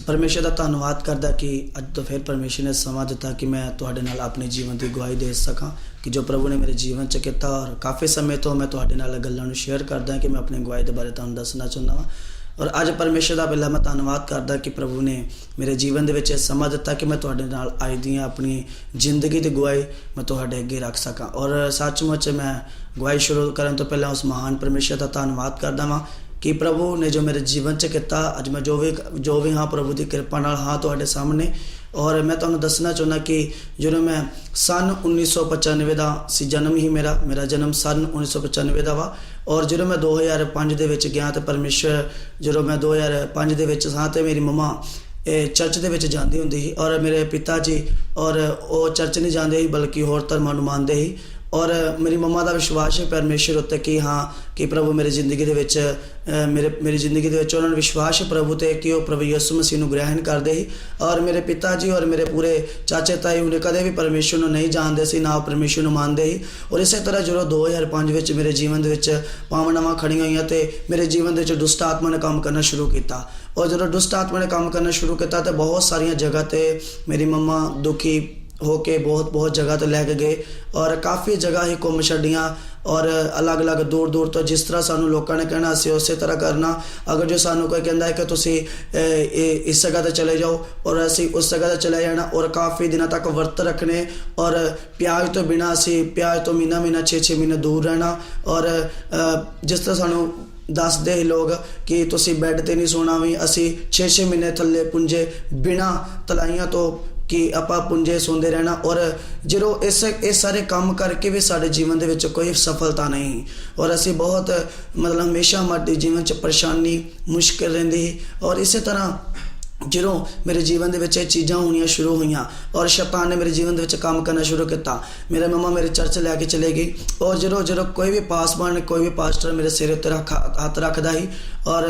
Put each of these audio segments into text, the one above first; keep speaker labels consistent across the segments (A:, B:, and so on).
A: परमेश्वर का धन्नवाद करदा कि अज तो फिर परमेश्वर ने समा दिता कि मैं तुहाडे नाल अपने जीवन की गवाही दे सकां कि जो प्रभु ने मेरे जीवन च किया। और काफ़ी समय तो मैं तुहाडे नाल गल्लां नूं शेयर करदा कि मैं अपनी गवाही के बारे तुहानूं दसना चाहुंदा वां। और अज परमेश्वर का पहला मैं धन्नवाद करदा कि प्रभु ने मेरे जीवन दे विच समा दिता कि मैं तुहाडे नाल अज दी अपनी जिंदगी की गवाही मैं तुहाडे अगे रख सकां। और सचमुच मैं गवाही शुरू करन तो पहला उस महान परमेश्वर का धन्नवाद करदा वां कि प्रभु ने जो मेरे जीवन च किया। अज मैं जो भी हाँ प्रभु की कृपा नाल हाँ तुहाडे सामने। और मैं तुहानूं दसना चाहुंदा कि जो मैं सन 1995 का सी जन्म ही मेरा जन्म सन 1995 का वा। और जो मैं 2005 दे विच गया तो परमेश्वर जो मैं 2005 दे विच सां ते मेरी मम्मा चर्च दे विच जांदी हुंदी सी। और मेरे पिता जी और वो चर्च नहीं जाते ही बल्कि होर धर्मां नूं मानदे ही। और मेरी मम्मा का विश्वास है परमेश्वर उत्ते कि हाँ कि प्रभु मेरी जिंदगी दे विच मेरी जिंदगी दे विच उन्हां नूं विश्वास है प्रभु ते कि वो प्रभु यीशु मसीह नूं ग्रहण करदे ही। और मेरे पिता जी और मेरे पूरे चाचे ताए उन्हें कदे भी परमेश्वर नूं नहीं जानते सी ना परमेश्वर नूं मानदे ही। और इस तरह जो 2005 विच मेरे जीवन दे विच पावनावां खड़ियां होईयां ते मेरे जीवन दे विच दुष्ट आत्मा ने काम करना शुरू किया। और जो दुष्ट आत्मा ने काम करना शुरू किया तो बहुत सारिया जगह ते मेरी मम्मा दुखी होके बहुत जगह तो लैके गए और काफ़ी जगह ही घूम छड़ियाँ। और अलग अलग दूर दूर तो जिस तरह सानू लोगों ने कहना असी उस तरह करना। अगर जो सानू कोई कहता है कि तुसी इस जगह तो चले जाओ और असी उस जगह तो चले जाना। और काफ़ी दिनों तक व्रत रखने और प्याज तो बिना असी प्याज तो महीना 6 महीने दूर रहना। और जिस तरह सानू दसदे ही लोग कि तुसी बैड ते नहीं सोना भी असी 6 महीने थल्ले पुंजे बिना तलाइयां तो कि आपां पुंजे सोंदे रहना। और जो इस सारे काम करके भी साडे जीवन दे विच कोई सफलता नहीं। और असी बहुत मतलब हमेशा हमारे जीवन च परेशानी मुश्किल रहिंदी। और इस तरह जो मेरे जीवन दे विच चीज़ां होनियां शुरू हुईयां और शैतान ने मेरे जीवन दे विच काम करना शुरू किया। मेरे मम्मा मेरे चर्च लैके चले गई और जो कोई भी पासवान कोई भी पास्टर मेरे सिर उत्ते हथ रखदा ही और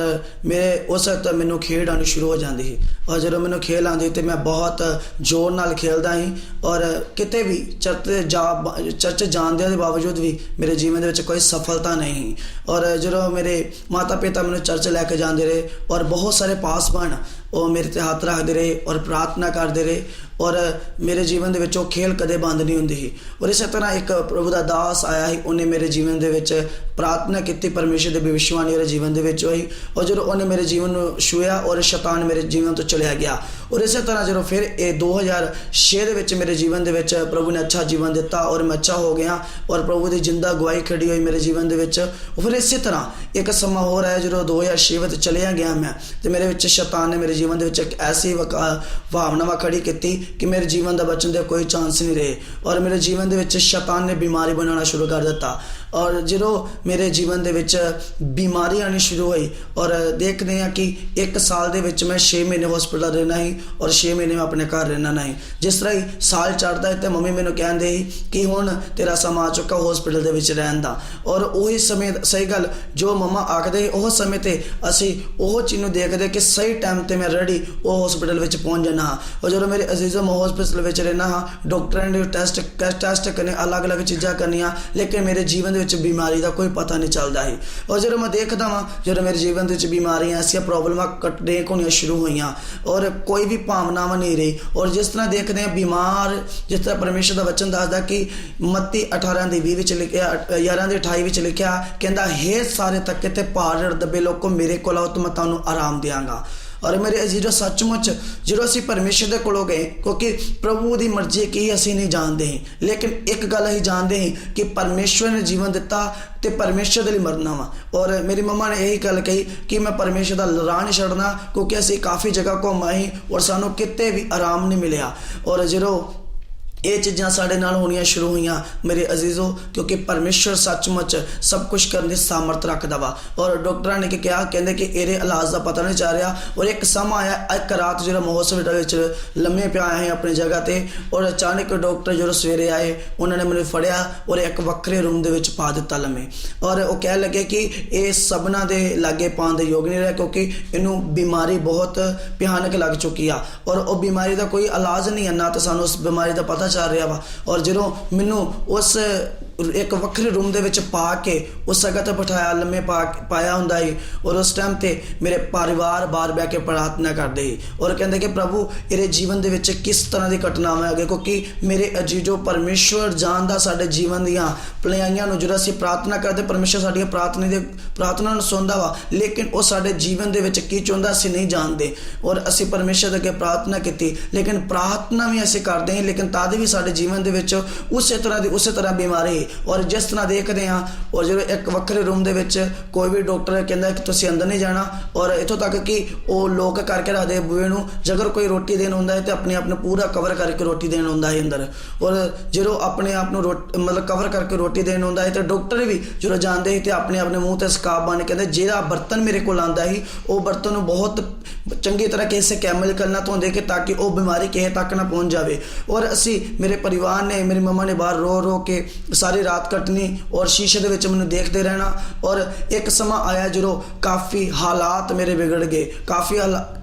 A: मेरे उस वक्त मैनू खेड आनी शुरू हो जाती है। और जो मैनू खेल आती तो मैं बहुत जोर नाल खेलदा ही। और किते भी चर्च जाण दे बावजूद भी मेरे जीवन दे विच कोई सफलता नहीं। और जो मेरे माता पिता मैनू चर्च लैके जाते रहे और बहुत सारे पासवान वो मेरे ते हाथ रखते रहे और प्रार्थना करते रहे और मेरे जीवन दे विच खेल कदे बंद नहीं हुंदी ही। और इस तरह एक प्रभु दा दास आया ही उन्हें मेरे जीवन दे विच प्रार्थना की परमेश्वर की भविष्यवाणी मेरे जीवन दे विच होई। और जो उन्हें मेरे जीवन को छुआ और शैतान मेरे जीवन तो चलिया गया। और इस तरह जो फिर 2006 दे विच मेरे जीवन दे विच प्रभु ने अच्छा जीवन दिता और मैं अच्छा हो गया और प्रभु की जिंदा गवाही खड़ी हुई मेरे जीवन दे विच। फिर इस तरह एक समा हो रहा है जो 2006 में चलिया गया मैं तो मेरे विच शैतान ने मेरे जीवन दे विच एक ऐसी भावना खड़ी की कि मेरे जीवन का बचन दे कोई चांस नहीं रहे। और मेरे जीवन दे विच शैतान ने बीमारी बनाना शुरू कर दिता। और जो मेरे जीवन दे विच बीमारी आनी शुरू हुई और देखते हैं कि 1 साल दे विच मैं 6 महीने हॉस्पिटल रहना ही और 6 महीने में अपने घर रहना नहीं। जिस तरह ही साल चढ़ता है तो मम्मी मैनू कहते ही कि हुण तेरा समा आ चुका हॉस्पिटल दे विच रहन दा। और उही समय सही गल जो मम्मा आखदे उह समय ते असी उह चीज़ नूं देखदे कि सही टाइम ते मैं रेडी वो हॉस्पिटल विच पहुँच जाना। और जो मेरे अजीज़ों मैं हॉस्पिटल विच रहना हाँ डॉक्टर ने टेस्ट करने अलग अलग चीज़ां करनियां लेकिन मेरे जीवन विच बीमारी का कोई पता नहीं चलता है। और जो मैं देखता वहाँ जो मेरे जीवन विच बीमारियां ऐसिया प्रॉब्लम कटने होनियां शुरू हुई और कोई भी भावनाव नहीं रही। और जिस तरह देखते हैं बीमार जिस तरह परमेश्वर का वचन दसदा कि मत्ती 18:20 लिखिया 11:28 लिखिया कहता हे सारे थके ते भार दबे लोगों मेरे को आओ तो मैं तुहानूं आराम देंगा। और मेरे अजीजों सचमुच जो असी परमेश्वर के कोलों गए क्योंकि प्रभु की मर्जी की असी नहीं जानते हैं लेकिन एक गल अं जानते हैं कि परमेश्वर ने जीवन दिता तो परमेश्वर के लिए मरना वा। और मेरी मम्मा ने यही गल कही कि मैं परमेश्वर का राह नहीं छड़ना क्योंकि असी काफ़ी जगह घूम आए और सानू किते भी आराम नहीं मिलिया। और जो ये चीज़ां साढ़े नाल होनियां शुरू हुई मेरे अजीज़ों क्योंकि परमेश्वर सचमुच सब कुछ करने की सामर्थ रखता वा। और डॉक्टर ने क्या कहते कि ये इलाज का पता नहीं चल रहा। और एक समा आया एक रात जो मैं हॉस्पिटल लम्मे पे आया है अपनी जगह पर और अचानक डॉक्टर जो सवेरे आए उन्होंने मैंने फड़िया और एक वक्रे रूम के पा दिता लम्मे। और वो कह लगे कि ये सबना के लागे पाने के योग नहीं रहा क्योंकि इनू बीमारी बहुत भयानक लग चुकी है और वो बीमारी का कोई इलाज नहीं है ना तो सानू उस बीमारी का पता चल रहा वा। और जो मैनू उस ਇੱਕ ਵੱਖਰੇ ਰੂਮ ਦੇ ਵਿੱਚ ਪਾ ਕੇ ਉਸ ਜਗ੍ਹਾ ਤੇ ਬਿਠਾਇਆ, ਲੰਮੇ ਪਾਇਆ ਹੁੰਦਾ ਸੀ। ਔਰ ਉਸ ਟਾਈਮ ਤੇ ਮੇਰੇ ਪਰਿਵਾਰ ਬਾਹਰ ਬਹਿ ਕੇ ਪ੍ਰਾਰਥਨਾ ਕਰਦੇ ਸੀ ਔਰ ਕਹਿੰਦੇ ਕਿ ਪ੍ਰਭੂ ਇਹਦੇ ਜੀਵਨ ਦੇ ਵਿੱਚ ਕਿਸ ਤਰ੍ਹਾਂ ਦੀ ਘਟਨਾਵਾਂ ਹੈਗੇ, ਕਿਉਂਕਿ ਮੇਰੇ ਅਜੀਜ਼ੋ ਪਰਮੇਸ਼ਵਰ ਜਾਣਦਾ ਸਾਡੇ ਜੀਵਨ ਦੀਆਂ ਭਲਾਈਆਂ ਨੂੰ। ਜਦੋਂ ਅਸੀਂ ਪ੍ਰਾਰਥਨਾ ਕਰਦੇ ਪਰਮੇਸ਼ਵਰ ਸਾਡੀਆਂ ਪ੍ਰਾਰਥਨਾ ਨੂੰ ਸੁਣਦਾ ਵਾ, ਲੇਕਿਨ ਉਹ ਸਾਡੇ ਜੀਵਨ ਦੇ ਵਿੱਚ ਕੀ ਚਾਹੁੰਦਾ ਅਸੀਂ ਨਹੀਂ ਜਾਣਦੇ। ਔਰ ਅਸੀਂ ਪਰਮੇਸ਼ਵਰ ਅੱਗੇ ਪ੍ਰਾਰਥਨਾ ਕੀਤੀ, ਲੇਕਿਨ ਪ੍ਰਾਰਥਨਾ ਵੀ ਅਸੀਂ ਕਰਦੇ ਹਾਂ, ਲੇਕਿਨ ਤਦ ਵੀ ਸਾਡੇ ਜੀਵਨ ਦੇ ਵਿੱਚ ਉਸੇ ਤਰ੍ਹਾਂ ਬਿਮਾਰੀ ਔਰ ਜਿਸ ਤਰ੍ਹਾਂ ਦੇਖਦੇ ਹਾਂ। ਔਰ ਜਦੋਂ ਇੱਕ ਵੱਖਰੇ ਰੂਮ ਦੇ ਵਿੱਚ ਕੋਈ ਵੀ ਡਾਕਟਰ ਕਹਿੰਦਾ ਕਿ ਤੁਸੀਂ ਅੰਦਰ ਨਹੀਂ ਜਾਣਾ, ਔਰ ਇੱਥੋਂ ਤੱਕ ਕਿ ਉਹ ਲੋਕ ਕਰਕੇ ਰੱਖਦੇ ਬੂਹੇ ਨੂੰ, ਜੇਕਰ ਕੋਈ ਰੋਟੀ ਦੇਣ ਹੁੰਦਾ ਹੈ ਤੇ ਆਪਣੇ ਆਪ ਨੂੰ ਪੂਰਾ ਕਵਰ ਕਰਕੇ ਰੋਟੀ ਦੇਣ ਹੁੰਦਾ ਹੈ ਅੰਦਰ। ਔਰ ਜਦੋਂ ਆਪਣੇ ਆਪ ਨੂੰ ਮਤਲਬ ਕਵਰ ਕਰਕੇ ਰੋਟੀ ਦੇਣ ਹੁੰਦਾ ਹੈ ਤੇ ਡਾਕਟਰ ਵੀ ਜਦੋਂ ਜਾਂਦੇ ਸੀ ਤੇ ਆਪਣੇ ਮੂੰਹ ਤੇ ਸਕਾਬ ਬੰਨ੍ਹ ਕਹਿੰਦੇ ਜਿਹੜਾ ਬਰਤਨ ਮੇਰੇ ਕੋਲ ਆਉਂਦਾ ਸੀ ਉਹ ਬਰਤਨ ਨੂੰ ਬਹੁਤ ਚੰਗੀ ਤਰ੍ਹਾਂ ਕਿਸੇ ਕੈਮੀਕਲ ਨਾਲ ਧੋਂਦੇ ਕਿ ਤਾਂ ਕਿ ਉਹ ਬਿਮਾਰੀ ਕਿਸੇ ਤੱਕ ਨਾ ਪਹੁੰਚ ਜਾਵੇ। ਔਰ ਅਸੀਂ ਮੇਰੇ ਪਰਿਵਾਰ ਨੇ, ਮੇਰੀ ਮੰਮਾ ਨੇ ਬਾਹਰ ਰੋ ਕੇ ਸਾਰੀ ਰਾਤ ਕੱਟਣੀ ਔਰ ਸ਼ੀਸ਼ੇ ਦੇ ਵਿੱਚ ਮੈਨੂੰ ਦੇਖਦੇ ਰਹਿਣਾ। ਔਰ ਇੱਕ ਸਮਾਂ ਆਇਆ ਜਦੋਂ ਕਾਫੀ ਹਾਲਾਤ ਮੇਰੇ ਵਿਗੜ ਗਏ,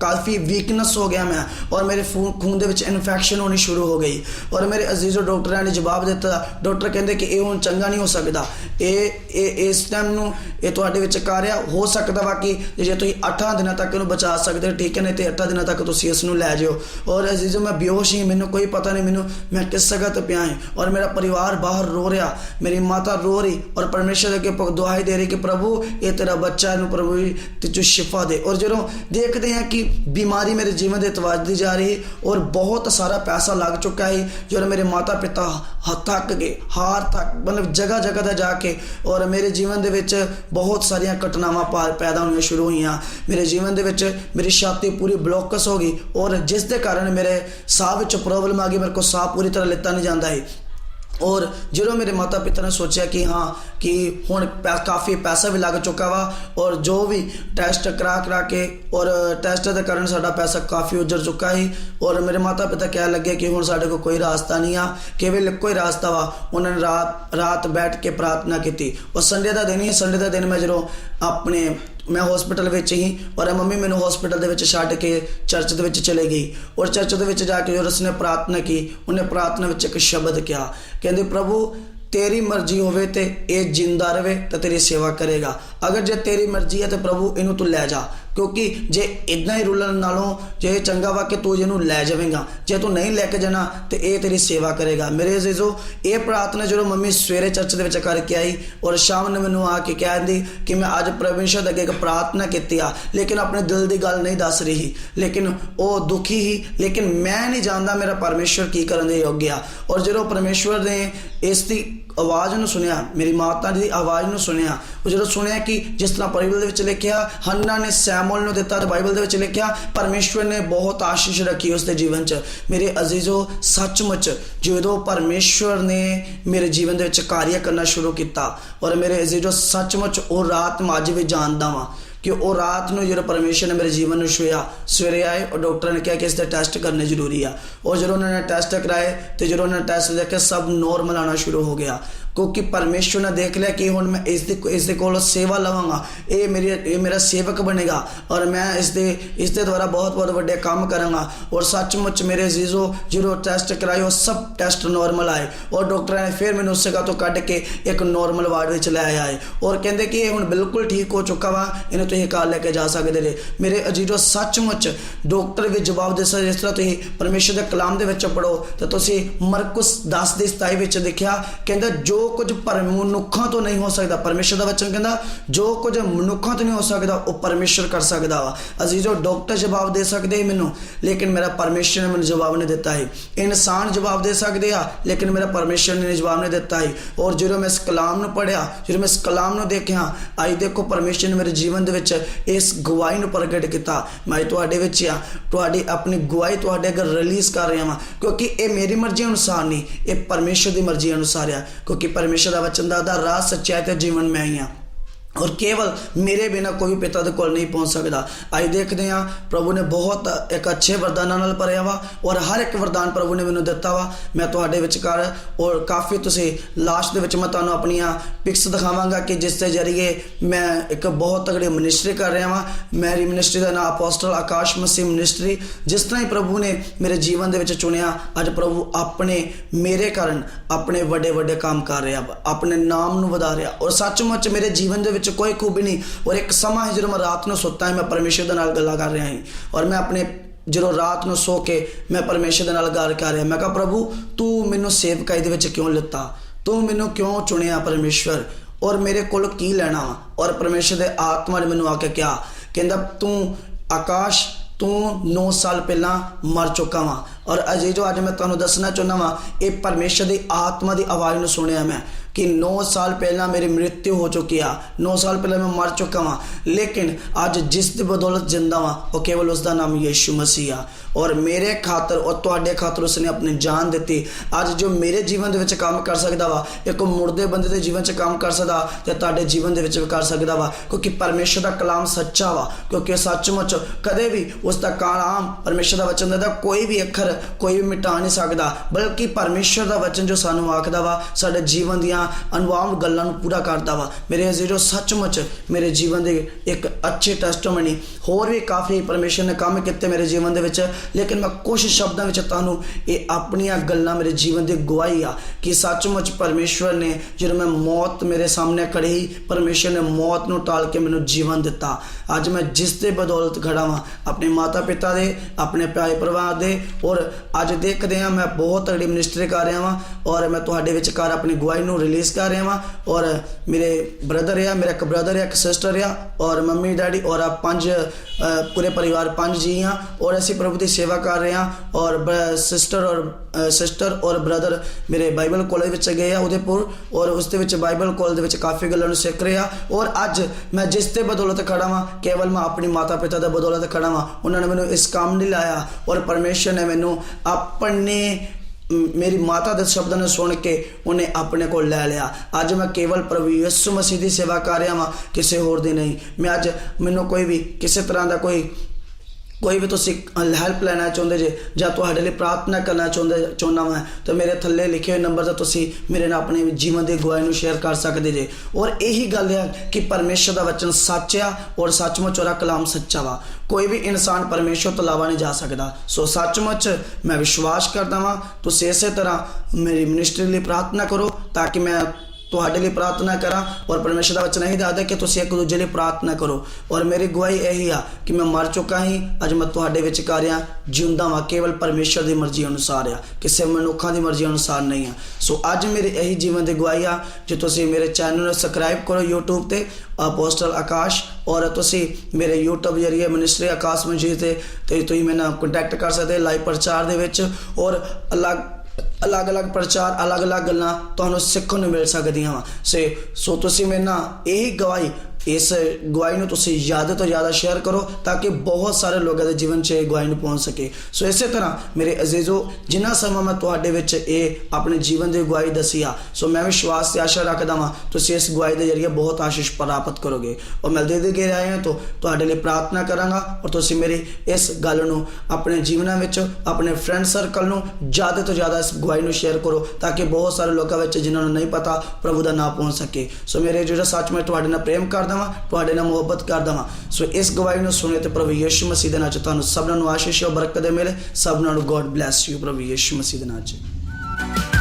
A: ਕਾਫੀ ਵੀਕਨੈਸ ਹੋ ਗਿਆ ਮੈਂ, ਔਰ ਮੇਰੇ ਖੂਨ ਦੇ ਵਿੱਚ ਇਨਫੈਕਸ਼ਨ ਹੋਣੀ ਸ਼ੁਰੂ ਹੋ ਗਈ। ਔਰ ਮੇਰੇ ਅਜ਼ੀਜ਼ੋ ਡਾਕਟਰਾਂ ਨੇ ਜਵਾਬ ਦਿੱਤਾ, ਡਾਕਟਰ ਕਹਿੰਦੇ ਕਿ ਇਹ ਹੁਣ ਚੰਗਾ ਨਹੀਂ ਹੋ ਸਕਦਾ, ਇਹ ਇਸ ਟਾਈਮ ਨੂੰ ਇਹ ਤੁਹਾਡੇ ਵਿੱਚ ਕਾਰਿਆ ਹੋ ਸਕਦਾ ਵਾ ਕਿ ਜੇ ਤੁਸੀਂ 8 ਦਿਨਾਂ ਤੱਕ ਇਹਨੂੰ ਬਚਾ ਸਕਦੇ ਠੀਕ ਹੈ, ਨਹੀਂ ਤੇ 8 ਦਿਨਾਂ ਤੱਕ ਤੁਸੀਂ ਇਸ ਨੂੰ ਲੈ ਜਾਓ। ਔਰ ਅਜ਼ੀਜ਼ੋ ਮੈਂ ਬੇਹੋਸ਼ ਹੀ, ਮੈਨੂੰ ਕੋਈ ਪਤਾ ਨਹੀਂ ਮੈਂ ਕਿਸ ਜਗ੍ਹਾ ਤੇ ਪਿਆ ਹਾਂ। ਔਰ ਮੇਰਾ ਪਰਿਵਾਰ ਬਾਹਰ ਰੋ ਰਿਹਾ, ਮੇਰੀ ਮਾਤਾ ਰੋ ਰਹੀ ਔਰ ਪਰਮੇਸ਼ਰ ਅੱਗੇ ਦੁਆਈ ਦੇ ਰਹੀ ਕਿ ਪ੍ਰਭੂ ਇਹ ਤੇਰਾ ਬੱਚਾ, ਇਹਨੂੰ ਪ੍ਰਭੂ ਤੂੰ ਸ਼ਿਫਾ ਦੇ। ਔਰ ਜਦੋਂ ਦੇਖਦੇ ਹਾਂ ਕਿ ਬਿਮਾਰੀ ਮੇਰੇ ਜੀਵਨ ਦੇ ਵੱਧਦੀ ਜਾ ਰਹੀ ਔਰ ਬਹੁਤ ਸਾਰਾ ਪੈਸਾ ਲੱਗ ਚੁੱਕਾ ਹੈ, ਜਦੋਂ ਮੇਰੇ ਮਾਤਾ ਪਿਤਾ ਥੱਕ ਗਏ, ਮਤਲਬ ਜਗ੍ਹਾ ਤੇ ਜਾ ਕੇ। ਔਰ ਮੇਰੇ ਜੀਵਨ ਦੇ ਵਿੱਚ ਬਹੁਤ ਸਾਰੀਆਂ ਘਟਨਾਵਾਂ ਪੈਦਾ ਹੋਣੀਆਂ ਸ਼ੁਰੂ ਹੋਈਆਂ। ਮੇਰੇ ਜੀਵਨ ਦੇ ਵਿੱਚ ਮੇਰੀ ਛਾਤੀ ਪੂਰੀ ਬਲੌਕਸ ਹੋ ਗਈ ਔਰ ਜਿਸ ਦੇ ਕਾਰਨ ਮੇਰੇ ਸਾਹ ਵਿੱਚ ਪ੍ਰੋਬਲਮ ਆ ਗਈ, ਮੇਰੇ ਕੋਲ ਸਾਹ ਪੂਰੀ ਤਰ੍ਹਾਂ ਲਿੱਤਾ ਨਹੀਂ ਜਾਂਦਾ ਹੈ। ਔਰ ਜਦੋਂ ਮੇਰੇ ਮਾਤਾ ਪਿਤਾ ਨੇ ਸੋਚਿਆ ਕਿ ਹਾਂ ਕਿ ਹੁਣ ਕਾਫੀ ਪੈਸਾ ਵੀ ਲੱਗ ਚੁੱਕਾ ਵਾ ਔਰ ਜੋ ਵੀ ਟੈਸਟ ਕਰਾ ਕੇ ਔਰ ਟੈਸਟ ਦੇ ਕਾਰਨ ਸਾਡਾ ਪੈਸਾ ਕਾਫੀ ਉੱਜੜ ਚੁੱਕਾ ਹੈ। ਔਰ ਮੇਰੇ ਮਾਤਾ ਪਿਤਾ ਕਹਿਣ ਲੱਗੇ ਕਿ ਹੁਣ ਸਾਡੇ ਕੋਲ ਕੋਈ ਰਾਸਤਾ ਨਹੀਂ ਆ, ਕੇਵਲ ਇੱਕੋ ਹੀ ਰਾਸਤਾ ਵਾ। ਉਹਨਾਂ ਨੇ ਰਾਤ ਬੈਠ ਕੇ ਪ੍ਰਾਰਥਨਾ ਕੀਤੀ। ਔਰ ਸੰਡੇ ਦਾ ਦਿਨ ਮੈਂ ਜਦੋਂ ਮੈਂ ਹਸਪੀਟਲ ਵਿੱਚ ਹੀ, ਔਰ ਮੰਮੀ ਮੈਨੂੰ ਹਸਪੀਟਲ ਦੇ ਵਿੱਚ ਛੱਡ ਕੇ ਚਰਚ ਦੇ ਵਿੱਚ ਚਲੇ ਗਈ। ਔਰ ਚਰਚ ਦੇ ਵਿੱਚ ਜਾ ਕੇ ਜਦੋਂ ਉਸਨੇ ਪ੍ਰਾਰਥਨਾ ਕੀ, ਉਹਨੇ ਪ੍ਰਾਰਥਨਾ ਵਿੱਚ ਇੱਕ ਸ਼ਬਦ ਕਿਹਾ, ਕਹਿੰਦੇ ਪ੍ਰਭੂ तेरी मर्जी होवे ते ये जिंदा रहे तो तेरी सेवा करेगा। अगर जे तेरी मर्जी है तो प्रभु इनू तू लै जा, क्योंकि जे इदा ही रुलन नालों जे चंगा वा कि तू इनू लै जावेगा, जे तू नहीं लैके जाना तो ये तेरी सेवा करेगा। मेरे अजीजो ये प्रार्थना जो मम्मी सवेरे चर्च दे विच करके आई और शाम ने मैनू आके कह दी कि मैं अज परमेश्वर अगे एक प्रार्थना की आ, लेकिन अपने दिल की गल नहीं दस रही, लेकिन वो दुखी ही, लेकिन मैं नहीं जानता मेरा परमेश्वर की करने योग्य आ। और जो परमेश्वर ने इसकी आवाज़ ਨੂੰ सुनिया, मेरी माता की आवाज़ ਨੂੰ सुनिया, जो सुनिया कि जिस तरह बाइबल ਦੇ ਵਿੱਚ लिखिया हन्ना ने सैमुअल ਨੂੰ ਦਿੱਤਾ ਤੇ बाइबल ਦੇ ਵਿੱਚ लिखिया परमेश्वर ने बहुत आशीष रखी उसके जीवन च। मेरे अजीजो सचमुच जो परमेश्वर ने मेरे जीवन ਦੇ ਵਿੱਚ कार्य करना शुरू किया और मेरे अजीजो सचमुच वो रात मैं अज भी जानता वा कि वो रात में जो परमेश्वर ने मेरे जीवन में छुआ। सवेरे आए और डॉक्टर ने कहा कि इसके टेस्ट करने जरूरी आ, और जो उन्होंने टेस्ट कराए तो जो उन्होंने टेस्ट देखे सब नॉर्मल आना शुरू हो गया, क्योंकि परमेश्वर ने देख लिया कि हुण मैं इसके कोलों सेवा लवांगा, ये मेरा सेवक बनेगा और मैं इसके द्वारा बहुत बहुत बड़े काम करांगा। और सचमुच मेरे अजीजो जो टेस्ट कराए वो सब टेस्ट नॉर्मल आए और डॉक्टर ने फिर मैंने उस जगह तो कढ़ के एक नॉर्मल वार्ड में लै आया है और कहते कि ये हुण बिल्कुल ठीक हो चुका वा, इन्हें तुसीं घर लैके जा सकते रहे। मेरे अजीजो सचमुच डॉक्टर भी जवाब दे सकते। जिस तरह तुसीं परमेश्वर के कलाम दे विच पढ़ो तो तुसीं मरकुस 10:27 विच देखिया, कहंदा जो कुछ मनुखों तो नहीं हो सकता, परमेश्वर का वचन कहता जो कुछ मनुखों तो नहीं हो सकता वो परमेश्वर कर सकता वा। अजीजो डॉक्टर जवाब दे सकते हैं मैनू, लेकिन मेरा परमेश्वर ने मैंने जवाब नहीं दिता है। इंसान जवाब दे सकते हैं लेकिन मेरा परमेश्वर ने जवाब नहीं दिता है। और जो मैं इस कलाम में पढ़िया, जो मैं इस कलाम में देखा, आज देखो परमेश्वर ने मेरे जीवन के इस गवाही को प्रगट किया। मैं तुहाडे विच आ, तुहाडी अपनी गवाही तुहाडे अगर रिलीज़ कर रहा हाँ, क्योंकि ये मेरी मर्जी अनुसार नहीं, ये परमेश्वर की मर्जी अनुसार आ, क्योंकि परमेश्वर का वचन दा राह सच्चाई ते जीवन में आई हाँ। और केवल मेरे बिना कोई पिता दे कोल नहीं पहुंच सकता। अज देखते हैं प्रभु ने बहुत एक अच्छे वरदानां नाल भरिया वा और हर एक वरदान प्रभु ने मैनू दिता वा। मैं तुहाडे विचकार और काफ़ी तुसीं लास्ट दे विच मैं तुहानूं अपनियां पिक्स दिखावांगा कि जिस दे जरिए मैं एक बहुत तगड़ी मिनिस्ट्री कर रहा वां। मेरी मिनिस्ट्री का नाम अपोस्टल आकाश मसीह मिनिस्ट्री। जिस तरह ही प्रभु ने मेरे जीवन दे विच चुनिया, अज प्रभु अपने मेरे कारण अपने वड्डे वड्डे काम कर रहा वा, अपने नाम नूं वधा रहा। और सचमुच मेरे जीवन दे कोई खूबी नहीं। और एक समा है जो मैं रात को सुता है, मैं परमेश्वर के नाल गल्लां कर रहा हूँ और मैं अपने जो रात को सो के मैं परमेश्वर के नाल गल कर रहा। मैं कहा प्रभु तू मैनू सेवकाई दे विच क्यों लिता, तू मैनू क्यों चुनिया परमेश्वर, और मेरे कोल की लेना वा। और परमेश्वर के आत्मा ने मैनू आके क्या कहंदा, तू आकाश तू 9 साल पहला मर चुका वा। और अजे जो अज मैं तुहानूं दसना चाहुंदा वा, ये परमेश्वर की आत्मा की आवाज़ नूं सुनिया मैं कि 9 साल पहला मेरी मृत्यु हो चुकी है, 9 साल पहले मैं मर चुका हाँ, लेकिन अज जिस दी बदौलत जिंदा हाँ वो केवल उसका नाम यीशु मसीह आ। और मेरे खातर और तुहाडे खातर उसने अपनी जान दी। अज जो मेरे जीवन दे विच काम कर सकदा वा, एक मुर्दे बंदे दे जीवन च काम कर सकदा ते तुहाडे जीवन दे विच भी कर सकदा वा, क्योंकि परमेश्वर का कलाम सच्चा वा। क्योंकि सचमुच कदे भी उसका कलाम परमेश्वर का वचन दा कोई भी अखर कोई भी मिटा नहीं सकता, बल्कि परमेश्वर का वचन जो सानू आखदा वा साडे जीवन दियां अनवाम गल्लां नूं पूरा करदा वा। मेरे अजीजो सचमुच मेरे जीवन दे एक अच्छे टेस्टमनी होर भी काफ़ी परमेश्वर ने काम किए मेरे जीवन दे विच, लेकिन मैं कुछ शब्दों में तुहानूं ये अपनियां गल्लां मेरे जीवन की गवाही आ कि सचमुच परमेश्वर ने जो मैं मौत मेरे सामने खड़ी, परमेश्वर ने मौत नूं टाल के मैनूं जीवन दिता। अज मैं जिस दे बदौलत खड़ा वां, अपने माता पिता दे, अपने भाई परिवार दे, और अज देखते हैं मैं बहुत तगड़ी मिनिस्ट्री कर रहा वां और मैं तुहाडे विचकार अपनी गवाही नूं रिलीज़ कर रहा वां। और मेरे ब्रदर है, मेरा एक ब्रदर है, एक सिस्टर है, और मम्मी डैडी और आप 5 पूरे परिवार 5 जी हाँ, और असीं प्रभु की सेवा कर रहे हैं। और सिस्टर और ब्रदर मेरे बाइबल कॉलेज विच गए आ उदयपुर, और उसदे विच बाइबल कॉलेज विच काफ़ी गल्लां नूं सीख रहे हैं। और अज मैं जिस दे बदौलत खड़ा वां, केवल मैं अपनी माता पिता दे बदौलत खड़ा वां। उन्होंने मैनूं इस काम नहीं लाया और परमेश्वर ने मैनूं अपने मेरी माता के शब्दों ने सुन के उन्हें अपने को ले लिया। अज मैं केवल प्रभु यीशु मसीह की सेवा कर रहा हाँ, किसी होर दी नहीं। मैं अज मैनूं कोई भी किसी तरह का कोई भी तुसी हेल्प लेना चाहते जे या तुहाडे लई प्रार्थना करना चाहुंदा मैं, तो मेरे थल्ले लिखे हुए नंबर से तुसी मेरे नाल अपने जीवन की गवाही शेयर कर सकते जे। और यही गल है कि परमेश्वर का वचन सच आ और सचमुच उसका कलाम सच्चा वा। कोई भी इंसान परमेश्वर तो इलावा नहीं जा सकता। सो सचमुच मैं विश्वास करता वां, तुसी इस तरह मेरी मिनिस्ट्री लिए प्रार्थना करो ताकि मैं तुहाडे लिए प्रार्थना करा। और परमेश्वर का वचन यही दसदा कि तुसीं एक दूजे लिए प्रार्थना करो। और मेरी गवाही यही आ कि मैं मर चुका ही, अज मैं तुहाडे विच कर रहा जिंदा वां, केवल परमेश्वर की मर्जी अनुसार आ, किसी मनुखा की मर्जी अनुसार नहीं है। सो अज मेरे यही जीवन की गवाही आ जो तुसीं मेरे चैनल सबसक्राइब करो यूट्यूब ते अपोस्टल आकाश, और तुसीं मेरे यूट्यूब जरिए मिनिस्ट्री आकाश मंजीर ते तुसीं मेरे नाल कंटैक्ट कर सकते लाइव प्रचार दे विच। और अलग अलग प्रचार अलग अलग गल्लां तुहानूं सीखण नूं मिल सकदियां वा। सो तुसीं मेरे नाल यही गवाही इस गवाही नूं तुसीं ज़्यादा तो ज़्यादा शेयर करो ताकि बहुत सारे लोगों के जीवन च गवाही नूं पहुंच सके। सो इस तरह मेरे अजीजों जिन्ना समा मैं तुहाडे विच अपने जीवन की गवाही दसी आ, सो मैं विश्वास से आशा रखदा वां तुसीं इस गवाही के जरिए बहुत आशीष प्राप्त करोगे। और मैं दे के आए हैं तो तुहाडे लिए प्रार्थना करांगा और तुसीं मेरी इस गल नूं अपने जीवन विच अपने फ्रेंड सर्कल नूं ज़्यादा तो ज़्यादा इस गवाही नूं शेयर करो ताकि बहुत सारे लोगों विच जिन्हां नूं नहीं पता प्रभु का नाम पहुंच सके। सो मेरे जो सच मैं तुहाडे नाल प्रेम करदा तुहाडे नाल मुहब्बत करदा वां। सो इस गवाही नूं सुने ते प्रभु यीशु मसीह दे नाम च तुहानूं सबनां नूं आशीष और बरकत मिले। सबनां नूं गॉड ब्लैस यू प्रभु यीशु मसीह दे नाम च।